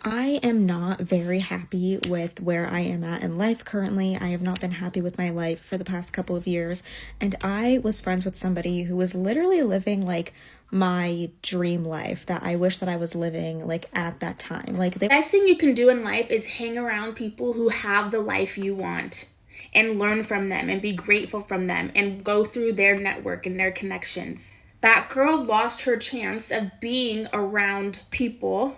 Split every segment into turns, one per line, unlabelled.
I am not very happy with where I am at in life currently. I have not been happy with my life for the past couple of years. And I was friends with somebody who was literally living like my dream life that I wish that I was living like at that time.
The best thing you can do in life is hang around people who have the life you want and learn from them and be grateful from them and go through their network and their connections. That girl lost her chance of being around people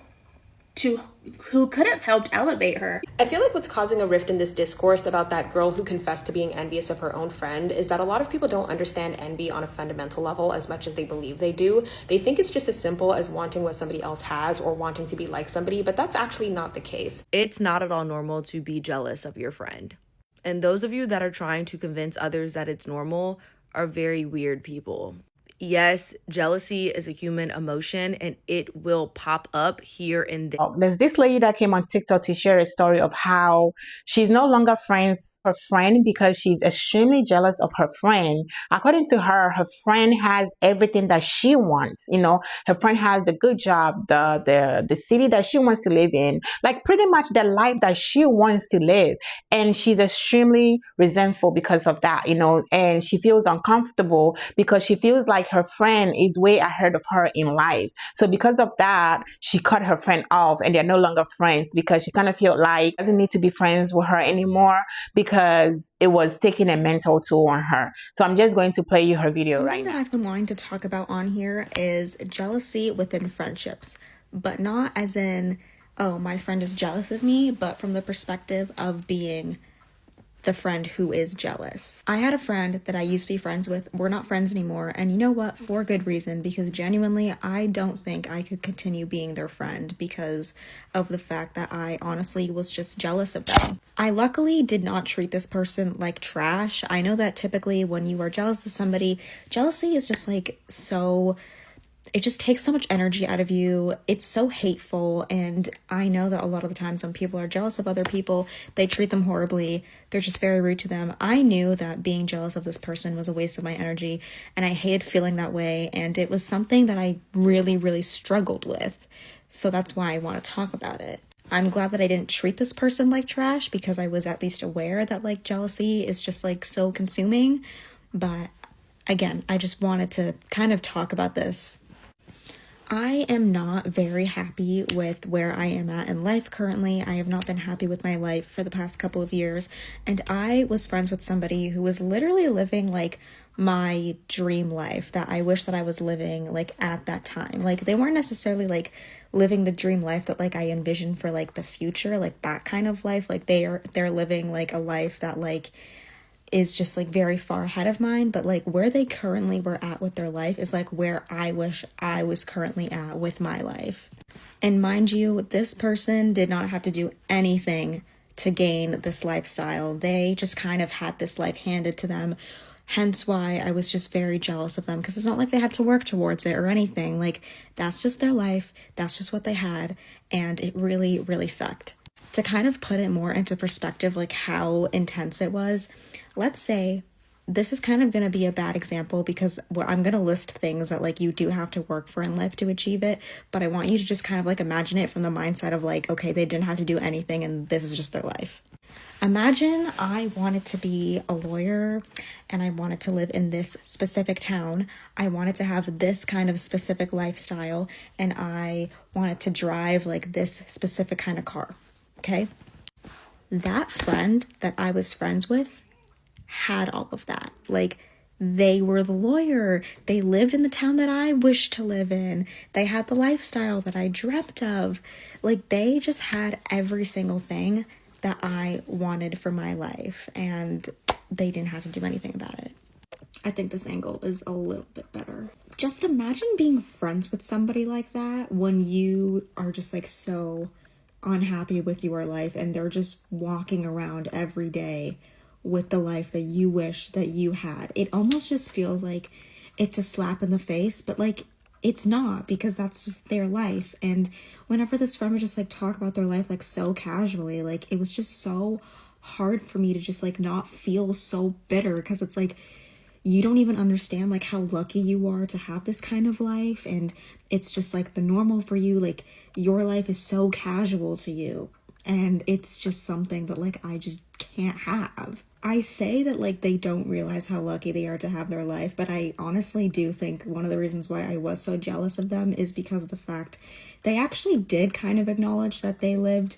to who could have helped elevate her.
I feel like what's causing a rift in this discourse about that girl who confessed to being envious of her own friend is that a lot of people don't understand envy on a fundamental level as much as they believe they do. They think it's just as simple as wanting what somebody else has or wanting to be like somebody, but that's actually not the case.
It's not at all normal to be jealous of your friend. And those of you that are trying to convince others that it's normal are very weird people. Yes, jealousy is a human emotion and it will pop up here and there.
There's this lady that came on TikTok to share a story of how she's no longer friends with her friend because she's extremely jealous of her friend. According to her, her friend has everything that she wants. You know, her friend has the good job, the city that she wants to live in, like pretty much the life that she wants to live. And she's extremely resentful because of that, you know, and she feels uncomfortable because she feels like her friend is way ahead of her in life. So because of that, she cut her friend off and they're no longer friends because she kind of felt like doesn't need to be friends with her anymore because it was taking a mental toll on her. So I'm just going to play you her video right now.
Something that I've been wanting to talk about on here is jealousy within friendships, but not as in, oh, my friend is jealous of me, but from the perspective of being the friend who is jealous. I had a friend that I used to be friends with. We're not friends anymore. And you know what? For good reason, because genuinely, I don't think I could continue being their friend because of the fact that I honestly was just jealous of them. I luckily did not treat this person like trash. I know that typically when you are jealous of somebody, jealousy is just like so, it just takes so much energy out of you. It's so hateful. And I know that a lot of the times when people are jealous of other people, they treat them horribly. They're just very rude to them. I knew that being jealous of this person was a waste of my energy, and I hated feeling that way. And it was something that I really, really struggled with. So that's why I want to talk about it. I'm glad that I didn't treat this person like trash because I was at least aware that like jealousy is just like so consuming. But again, I just wanted to kind of talk about this. I am not very happy with where I am at in life currently. I have not been happy with my life for the past couple of years. And I was friends with somebody who was literally living like my dream life that I wish that I was living like at that time. Like they weren't necessarily like living the dream life that like I envisioned for like the future, like that kind of life. Like they're living like a life that like is just like very far ahead of mine, but like where they currently were at with their life is like where I wish I was currently at with my life. And mind you, this person did not have to do anything to gain this lifestyle. They just kind of had this life handed to them. Hence why I was just very jealous of them, because it's not like they had to work towards it or anything. Like that's just their life. That's just what they had. And it really, really sucked. To kind of put it more into perspective, like how intense it was, let's say this is kind of going to be a bad example because I'm going to list things that like you do have to work for in life to achieve it, but I want you to just kind of like imagine it from the mindset of like, okay, they didn't have to do anything and this is just their life. Imagine I wanted to be a lawyer and I wanted to live in this specific town. I wanted to have this kind of specific lifestyle and I wanted to drive like this specific kind of car. Okay? That friend that I was friends with had all of that. Like, they were the lawyer. They lived in the town that I wished to live in. They had the lifestyle that I dreamt of. Like, they just had every single thing that I wanted for my life, and they didn't have to do anything about it. I think this angle is a little bit better. Just imagine being friends with somebody like that when you are just like so unhappy with your life and they're just walking around every day with the life that you wish that you had. It almost just feels like it's a slap in the face, but like it's not, because that's just their life. And whenever this friend would just like talk about their life like so casually, like it was just so hard for me to just like not feel so bitter, because it's like you don't even understand like how lucky you are to have this kind of life, and it's just like the normal for you. Like your life is so casual to you, and it's just something that like I just can't have. I say that like they don't realize how lucky they are to have their life, but I honestly do think one of the reasons why I was so jealous of them is because of the fact they actually did kind of acknowledge that they lived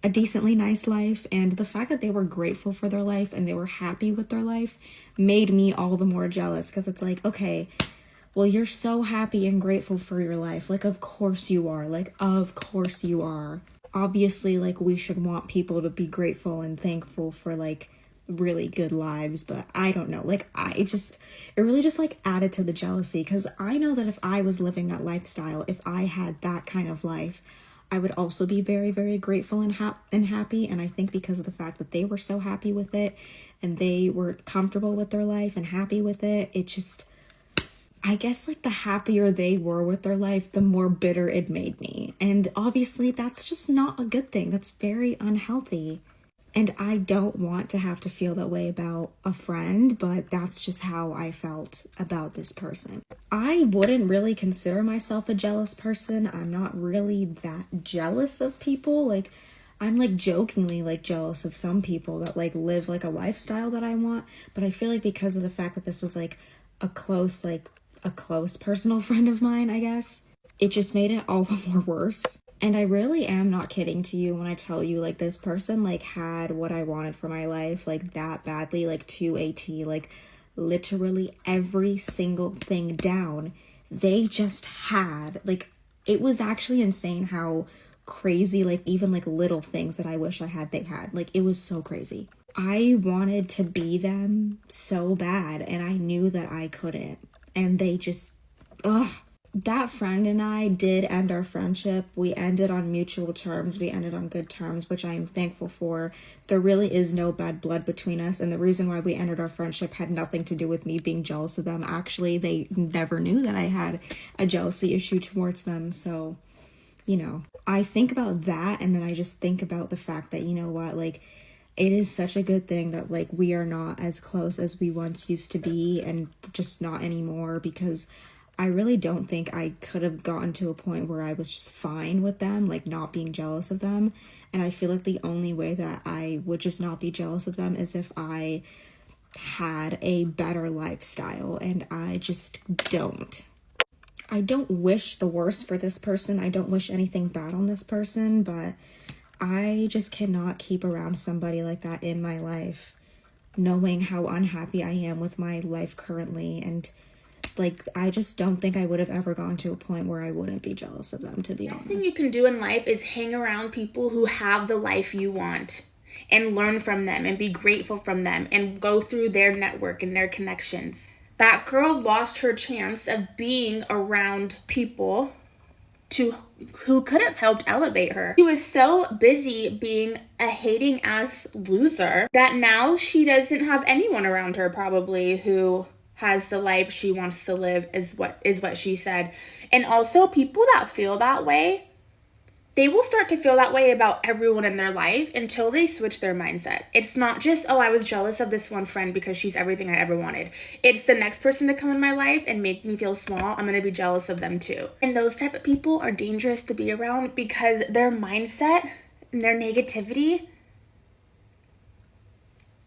a decently nice life, and the fact that they were grateful for their life and they were happy with their life made me all the more jealous, because it's like, okay, well, you're so happy and grateful for your life, like of course you are, like of course you are. Obviously, like we should want people to be grateful and thankful for like really good lives, but I don't know, like it really just like added to the jealousy, because I know that if I was living that lifestyle, if I had that kind of life, I would also be very, very grateful and happy. And I think because of the fact that they were so happy with it and they were comfortable with their life and happy with it, it just, I guess like the happier they were with their life, the more bitter it made me. And obviously that's just not a good thing. That's very unhealthy. And I don't want to have to feel that way about a friend, but that's just how I felt about this person. I wouldn't really consider myself a jealous person. I'm not really that jealous of people. Like, I'm like jokingly like jealous of some people that like live like a lifestyle that I want. But I feel like because of the fact that this was like a close personal friend of mine, I guess, it just made it all the more worse. And I really am not kidding to you when I tell you like this person like had what I wanted for my life like that badly, like to a T, like literally every single thing down. They just had like, it was actually insane how crazy, like even like little things that I wish I had, they had. Like it was so crazy. I wanted to be them so bad, and I knew that I couldn't. And they just, ugh. That friend and I did end our friendship. We ended on mutual terms. We ended on good terms, which I am thankful for. There really is no bad blood between us. And the reason why we ended our friendship had nothing to do with me being jealous of them. Actually, they never knew that I had a jealousy issue towards them. So, you know, I think about that, and then I just think about the fact that, you know what, like, it is such a good thing that like we are not as close as we once used to be, and just not anymore, because I really don't think I could have gotten to a point where I was just fine with them, like not being jealous of them. And I feel like the only way that I would just not be jealous of them is if I had a better lifestyle, and I just don't. I don't wish the worst for this person. I don't wish anything bad on this person, but I just cannot keep around somebody like that in my life, knowing how unhappy I am with my life currently. And like, I just don't think I would have ever gone to a point where I wouldn't be jealous of them, to be honest.
The best thing you can do in life is hang around people who have the life you want, and learn from them and be grateful from them and go through their network and their connections. That girl lost her chance of being around people who could have helped elevate her. She was so busy being a hating ass loser that now she doesn't have anyone around her probably who has the life she wants to live, is what she said. And also, people that feel that way, they will start to feel that way about everyone in their life until they switch their mindset. It's not just, oh, I was jealous of this one friend because she's everything I ever wanted. It's the next person to come in my life and make me feel small, I'm going to be jealous of them too. And those type of people are dangerous to be around, because their mindset and their negativity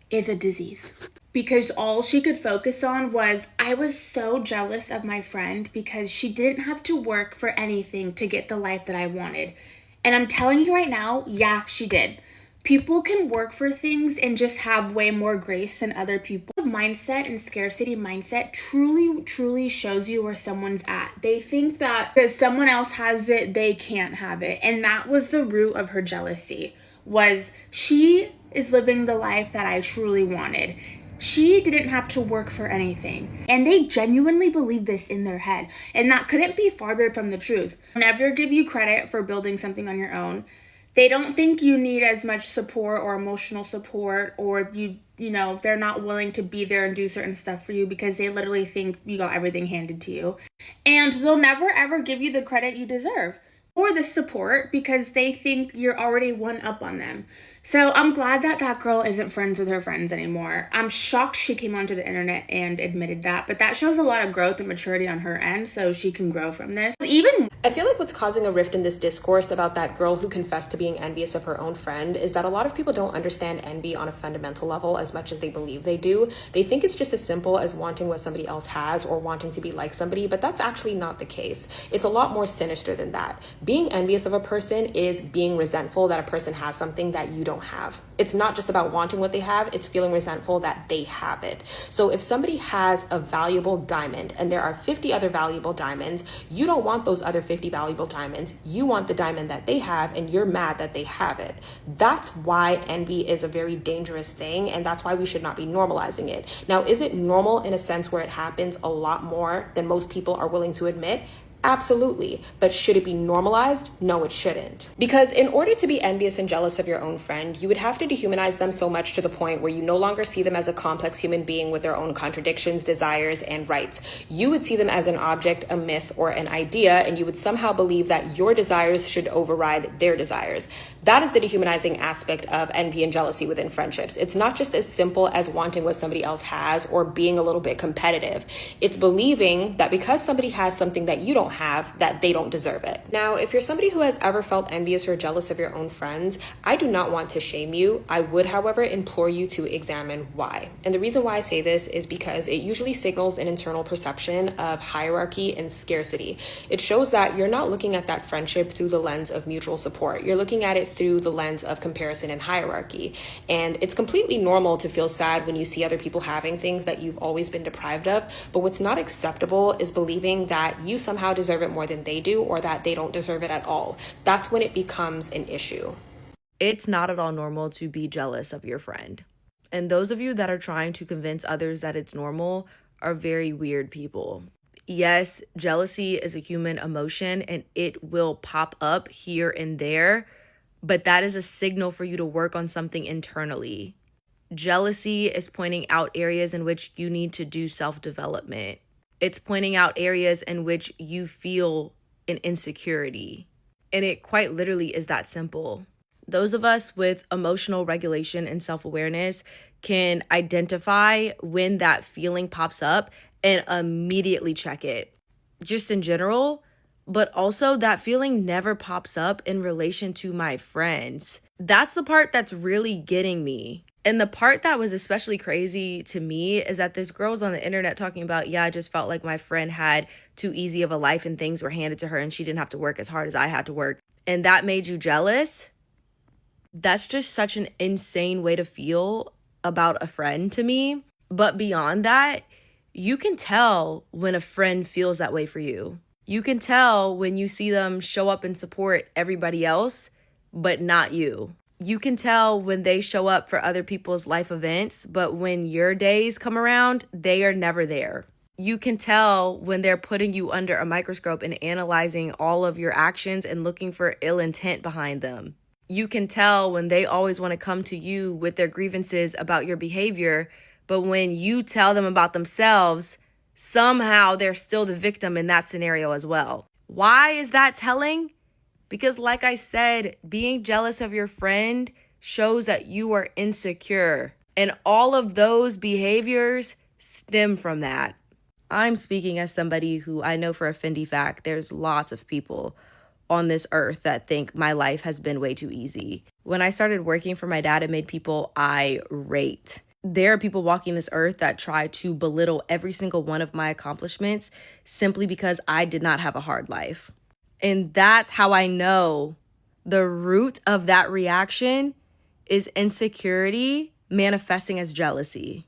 is a disease. Because all she could focus on was, I was so jealous of my friend because she didn't have to work for anything to get the life that I wanted. And I'm telling you right now, yeah, she did. People can work for things and just have way more grace than other people. Mindset and scarcity mindset truly shows you where someone's at. They think that because someone else has it, they can't have it. And that was the root of her jealousy, was she is living the life that I truly wanted. She didn't have to work for anything. And they genuinely believe this in their head. And that couldn't be farther from the truth. Never give you credit for building something on your own. They don't think you need as much support or emotional support, or you know, they're not willing to be there and do certain stuff for you because they literally think you got everything handed to you. And they'll never ever give you the credit you deserve. or the support because they think you're already one up on them. So I'm glad that that girl isn't friends with her friends anymore. I'm shocked she came onto the internet and admitted that, but that shows a lot of growth and maturity on her end, so she can grow from this.
I feel like what's causing a rift in this discourse about that girl who confessed to being envious of her own friend is that a lot of people don't understand envy on a fundamental level as much as they believe they do. They think it's just as simple as wanting what somebody else has or wanting to be like somebody, but that's actually not the case. It's a lot more sinister than that. Being envious of a person is being resentful that a person has something that you don't have. It's not just about wanting what they have, it's feeling resentful that they have it. So if somebody has a valuable diamond and there are 50 other valuable diamonds, you don't want those other 50 valuable diamonds. You want the diamond that they have and you're mad that they have it. That's why envy is a very dangerous thing, and that's why we should not be normalizing it. Now, is it normal in a sense where it happens a lot more than most people are willing to admit? Absolutely. But should it be normalized? No, it shouldn't. Because in order to be envious and jealous of your own friend, you would have to dehumanize them so much to the point where you no longer see them as a complex human being with their own contradictions, desires, and rights. You would see them as an object, a myth, or an idea, and you would somehow believe that your desires should override their desires. That is the dehumanizing aspect of envy and jealousy within friendships. It's not just as simple as wanting what somebody else has or being a little bit competitive. It's believing that because somebody has something that you don't have, that they don't deserve it. Now, if you're somebody who has ever felt envious or jealous of your own friends, I do not want to shame you. I would, however, implore you to examine why. And the reason why I say this is because it usually signals an internal perception of hierarchy and scarcity. It shows that you're not looking at that friendship through the lens of mutual support. You're looking at it through the lens of comparison and hierarchy. And it's completely normal to feel sad when you see other people having things that you've always been deprived of. But what's not acceptable is believing that you somehow deserve it more than they do, or that they don't deserve it at all. That's when it becomes an issue.
It's not at all normal to be jealous of your friend. And those of you that are trying to convince others that it's normal are very weird people. Yes, jealousy is a human emotion and it will pop up here and there, but that is a signal for you to work on something internally. Jealousy is pointing out areas in which you need to do self-development. It's pointing out areas in which you feel an insecurity. And it quite literally is that simple. Those of us with emotional regulation and self-awareness can identify when that feeling pops up and immediately check it. Just in general, but also that feeling never pops up in relation to my friends. That's the part that's really getting me. And the part that was especially crazy to me is that this girl's on the internet talking about, yeah, I just felt like my friend had too easy of a life and things were handed to her and she didn't have to work as hard as I had to work. And that made you jealous? That's just such an insane way to feel about a friend to me. But beyond that, you can tell when a friend feels that way for you. You can tell when you see them show up and support everybody else, but not you. You can tell when they show up for other people's life events, but when your days come around, they are never there. You can tell when they're putting you under a microscope and analyzing all of your actions and looking for ill intent behind them. You can tell when they always want to come to you with their grievances about your behavior, but when you tell them about themselves, somehow they're still the victim in that scenario as well. Why is that telling? Because like I said, being jealous of your friend shows that you are insecure. And all of those behaviors stem from that. I'm speaking as somebody who I know for a Fendi fact, there's lots of people on this earth that think my life has been way too easy. When I started working for my dad, it made people irate. There are people walking this earth that try to belittle every single one of my accomplishments simply because I did not have a hard life. And that's how I know the root of that reaction is insecurity manifesting as jealousy.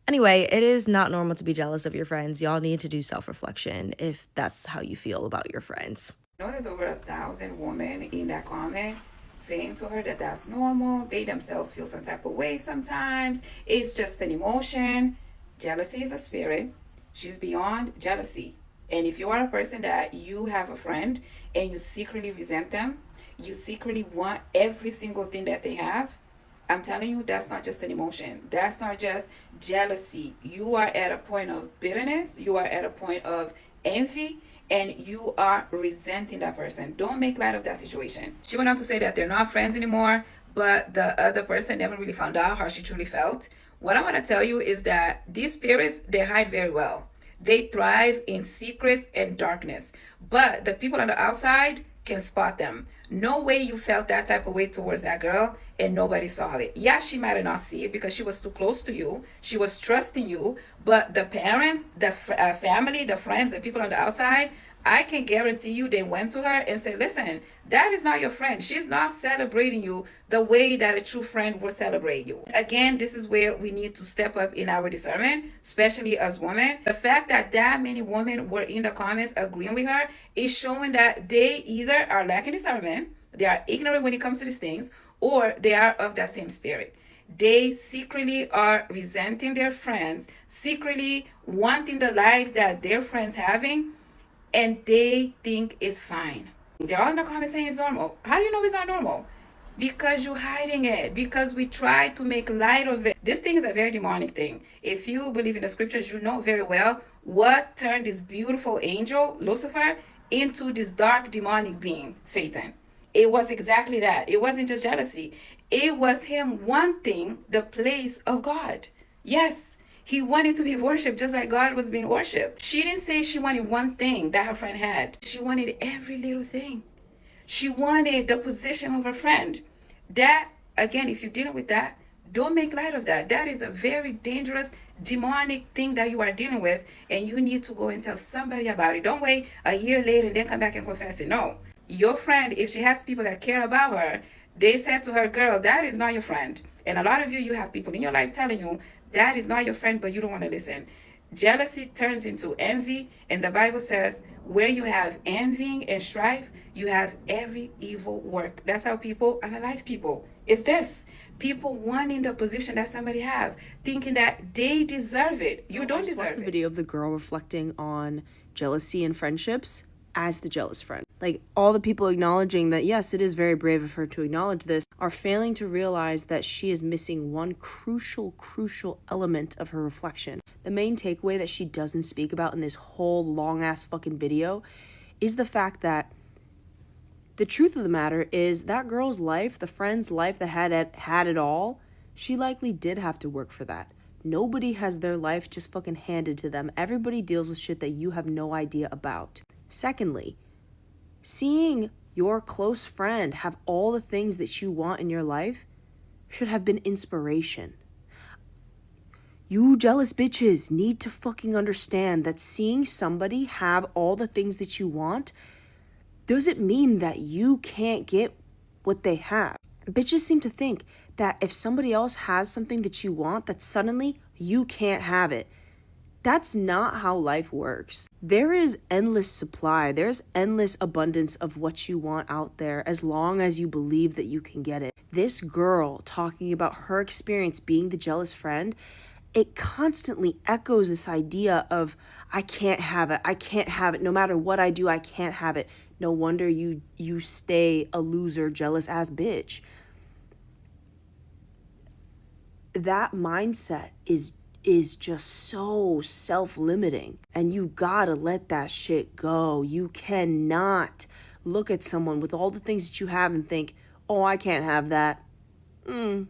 Anyway, it is not normal to be jealous of your friends. Y'all need to do self-reflection if that's how you feel about your friends.
I know there's over 1,000 women in that comment saying to her that that's normal. They themselves feel some type of way sometimes. It's just an emotion. Jealousy is a spirit. She's beyond jealousy. And if you are a person that you have a friend and you secretly resent them, you secretly want every single thing that they have, I'm telling you, that's not just an emotion. That's not just jealousy. You are at a point of bitterness. You are at a point of envy. and you are resenting that person. Don't make light of that situation. She went on to say that they're not friends anymore, but the other person never really found out how she truly felt. What I want to tell you is that these spirits, they hide very well. They thrive in secrets and darkness, but the people on the outside can spot them. No way you felt that type of way towards that girl and nobody saw it. Yeah, she might have not see it because she was too close to you. She was trusting you, but the parents, the family, the friends, the people on the outside, I can guarantee you they went to her and said, listen, that is not your friend. She's not celebrating you the way that a true friend would celebrate you. Again, this is where we need to step up in our discernment, especially as women. The fact that that many women were in the comments agreeing with her is showing that they either are lacking discernment, they are ignorant when it comes to these things, or they are of that same spirit. They secretly are resenting their friends, secretly wanting the life that their friends having, and they think it's fine. They're all in the comments saying it's normal. How do you know it's not normal? Because you're hiding it. Because we try to make light of it. This thing is a very demonic thing. If you believe in the scriptures, you know very well what turned this beautiful angel, Lucifer, into this dark demonic being, Satan. It was exactly that. It wasn't just jealousy. It was him wanting the place of God. Yes, he wanted to be worshipped just like God was being worshipped. She didn't say she wanted one thing that her friend had. She wanted every little thing. She wanted the position of her friend. That, again, if you're dealing with that, don't make light of that. That is a very dangerous, demonic thing that you are dealing with, and you need to go and tell somebody about it. Don't wait a year later and then come back and confess it. No. Your friend, if she has people that care about her, they said to her, girl, that is not your friend. And a lot of you have people in your life telling you that is not your friend, but you don't want to listen. Jealousy turns into envy, and the Bible says, where you have envying and strife, you have every evil work. That's how people analyze people. It's this. People wanting the position that somebody have, thinking that they deserve it. You don't deserve
The
it.
video of the girl reflecting on jealousy and friendships as the jealous friend. Like, all the people acknowledging that, yes, it is very brave of her to acknowledge this, are failing to realize that she is missing one crucial element of her reflection. The main takeaway that she doesn't speak about in this whole long-ass fucking video is the fact that the truth of the matter is that girl's life, the friend's life that had it all, she likely did have to work for that. Nobody has their life just fucking handed to them. Everybody deals with shit that you have no idea about. Secondly, seeing your close friend have all the things that you want in your life should have been inspiration. You jealous bitches need to fucking understand that seeing somebody have all the things that you want doesn't mean that you can't get what they have. Bitches seem to think that if somebody else has something that you want, that suddenly you can't have it. That's not how life works. There is endless supply. There's endless abundance of what you want out there as long as you believe that you can get it. This girl talking about her experience being the jealous friend, it constantly echoes this idea of, I can't have it. No matter what I do, I can't have it. No wonder you stay a loser, jealous ass bitch. That mindset is just so self-limiting, and you gotta let that shit go. You cannot look at someone with all the things that you have and think, oh, I can't have that. I'm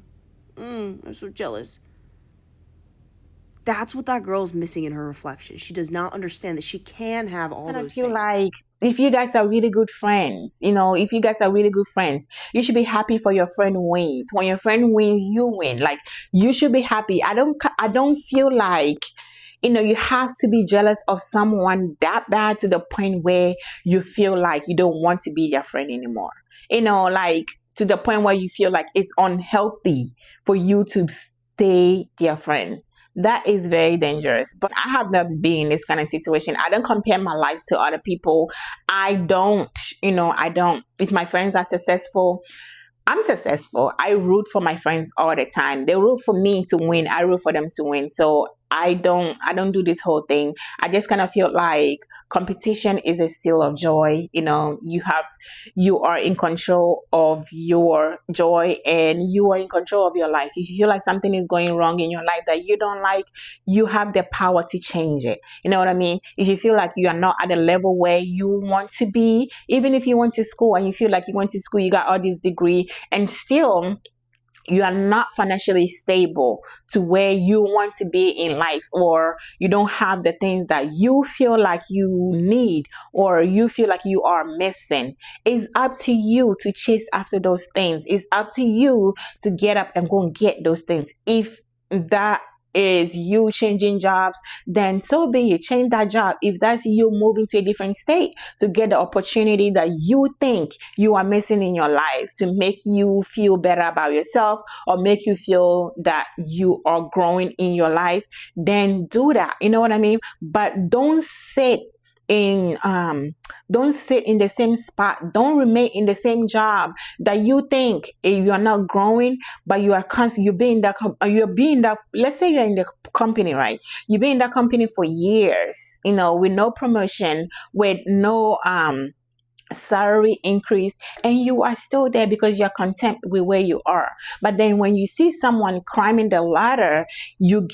so jealous. That's what that girl's missing in her reflection. She does not understand that she can have all those
feel
things.
like if you guys are really good friends, if you guys are really good friends, you should be happy for your friend wins. When your friend wins, you win. Like, you should be happy. I don't feel like, you have to be jealous of someone that bad to the point where you feel like you don't want to be their friend anymore. Like, to the point where you feel like it's unhealthy for you to stay their friend. That is very dangerous. But I have not been in this kind of situation. I don't compare my life to other people. I don't. If my friends are successful, I'm successful. I root for my friends all the time. They root for me to win. I root for them to win. So I don't do this whole thing. I just kind of feel like competition is a steal of joy. You are in control of your joy, and you are in control of your life. If you feel like something is going wrong in your life that you don't like, you have the power to change it. You know what I mean? If you feel like you are not at the level where you want to be, even if you went to school and you feel like you went to school, you got all this degree, and still you are not financially stable to where you want to be in life, or you don't have the things that you feel like you need, or you feel like you are missing, it's up to you to chase after those things. It's up to you to get up and go and get those things. If that is you changing jobs, then so be it. Change that job. If that's you moving to a different state to get the opportunity that you think you are missing in your life, to make you feel better about yourself, or make you feel that you are growing in your life, then do that. You know what I mean? But in don't sit in the same spot. Don't remain in the same job that you think you are not growing, but you are constantly you're being that. Let's say you're in the company, right? You've been in that company for years, with no promotion, with no salary increase, and you are still there because you're content with where you are. But then when you see someone climbing the ladder, you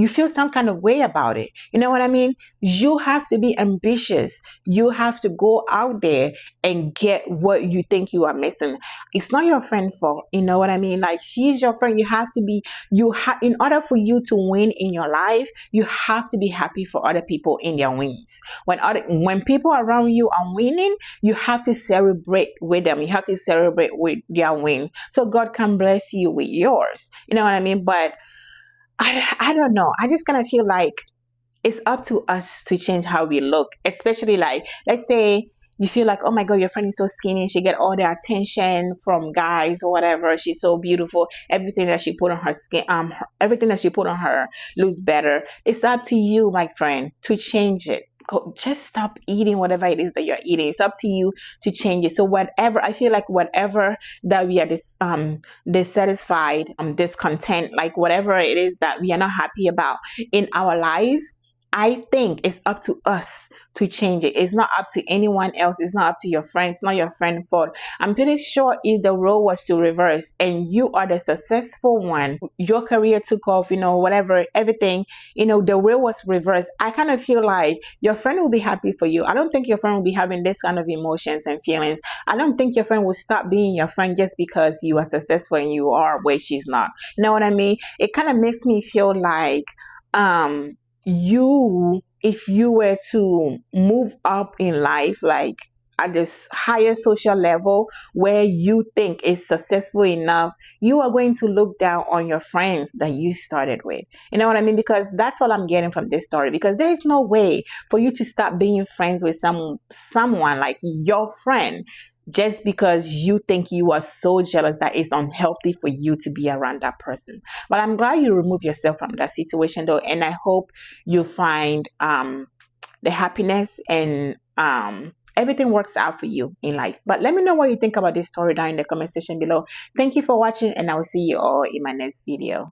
feel some kind of way about it. You know what I mean? You have to be ambitious. You have to go out there and get what you think you are missing. It's not your friend's fault. You know what I mean? Like, she's your friend. You have to be, in order for you to win in your life, you have to be happy for other people in their wins. When people around you are winning, you have to celebrate with them. You have to celebrate with their win, so God can bless you with yours. You know what I mean? But I don't know. I just kind of feel like it's up to us to change how we look, especially, like, let's say you feel like, oh my God, your friend is so skinny, she get all the attention from guys or whatever, she's so beautiful, everything that she put on her skin, everything that she put on her looks better. It's up to you, my friend, to change it. Just stop eating whatever it is that you're eating. It's up to you to change it. So whatever, I feel like whatever that we are dissatisfied, discontent, like whatever it is that we are not happy about in our life, I think it's up to us to change it. It's not up to anyone else. It's not up to your friends. It's not your friend's fault. I'm pretty sure if the role was to reverse and you are the successful one, your career took off, whatever, everything, the role was reversed, I kind of feel like your friend will be happy for you. I don't think your friend will be having this kind of emotions and feelings. I don't think your friend will stop being your friend just because you are successful and you are where she's not. You know what I mean? It kind of makes me feel like, if you were to move up in life, like at this higher social level where you think is successful enough, you are going to look down on your friends that you started with. You know what I mean? Because that's all I'm getting from this story. Because there is no way for you to stop being friends with someone like your friend just because you think you are so jealous that it's unhealthy for you to be around that person. But I'm glad you remove yourself from that situation, though, and I hope you find the happiness and everything works out for you in life. But let me know what you think about this story down in the comment section below. Thank you for watching, and I will see you all in my next video.